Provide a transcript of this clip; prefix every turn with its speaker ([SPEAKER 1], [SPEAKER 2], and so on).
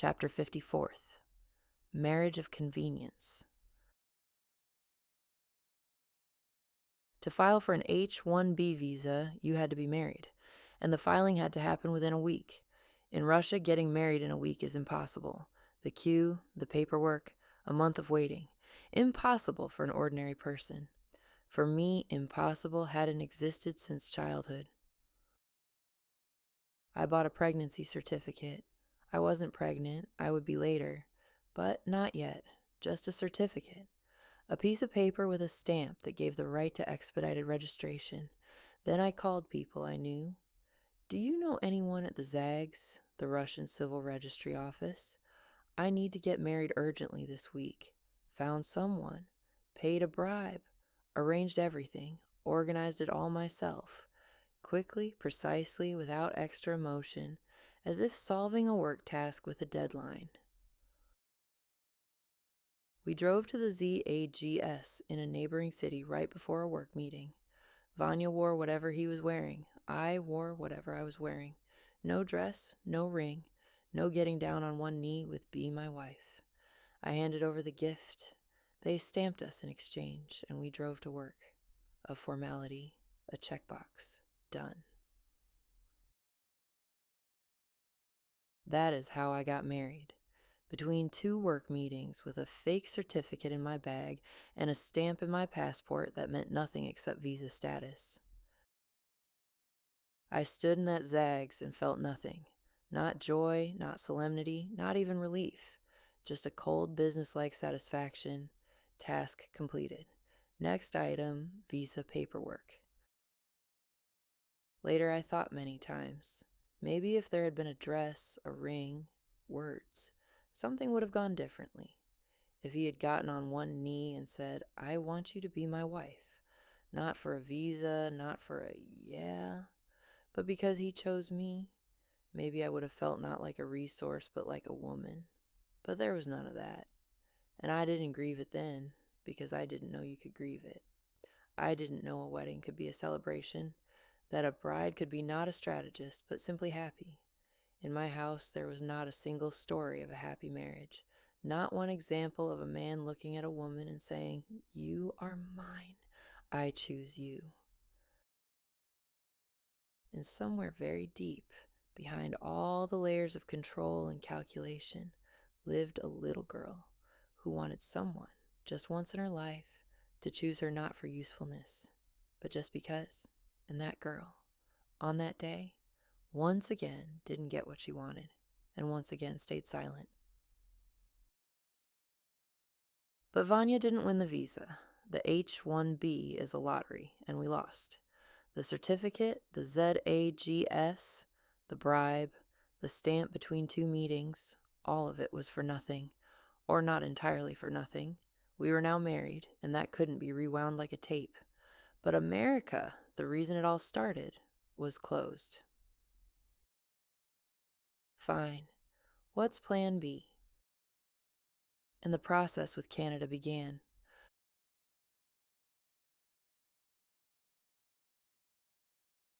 [SPEAKER 1] Chapter 54. Marriage of Convenience. To file for an H-1B visa, you had to be married, and the filing had to happen within a week. In Russia, getting married in a week is impossible. The queue, the paperwork, a month of waiting. Impossible for an ordinary person. For me, impossible hadn't existed since childhood. I bought a pregnancy certificate. I wasn't pregnant, I would be later, but not yet, just a certificate. A piece of paper with a stamp that gave the right to expedited registration. Then I called people I knew. Do you know anyone at the ZAGS, the Russian Civil Registry Office? I need to get married urgently this week. Found someone. Paid a bribe. Arranged everything. Organized it all myself. Quickly, precisely, without extra emotion, as if solving a work task with a deadline. We drove to the ZAGS in a neighboring city right before a work meeting. Vanya wore whatever he was wearing. I wore whatever I was wearing. No dress, no ring, no getting down on one knee with "Be my wife." I handed over the gift. They stamped us in exchange, and we drove to work. A formality, a checkbox. Done. That is how I got married. Between two work meetings with a fake certificate in my bag and a stamp in my passport that meant nothing except visa status. I stood in that ZAGS and felt nothing. Not joy, not solemnity, not even relief. Just a cold business-like satisfaction. Task completed. Next item, visa paperwork. Later I thought many times, maybe if there had been a dress, a ring, words, something would have gone differently. If he had gotten on one knee and said, "I want you to be my wife," not for a visa, not for a yeah, but because he chose me, maybe I would have felt not like a resource, but like a woman. But there was none of that. And I didn't grieve it then, because I didn't know you could grieve it. I didn't know a wedding could be a celebration, that a bride could be not a strategist, but simply happy. In my house, there was not a single story of a happy marriage, not one example of a man looking at a woman and saying, "You are mine, I choose you." And somewhere very deep, behind all the layers of control and calculation, lived a little girl who wanted someone, just once in her life, to choose her not for usefulness, but just because. And that girl, on that day, once again didn't get what she wanted, and once again stayed silent. But Vanya didn't win the visa. The H-1B is a lottery, and we lost. The certificate, the ZAGS, the bribe, the stamp between two meetings, all of it was for nothing, or not entirely for nothing. We were now married, and that couldn't be rewound like a tape. But America, the reason it all started, was closed. Fine. What's plan B? And the process with Canada began.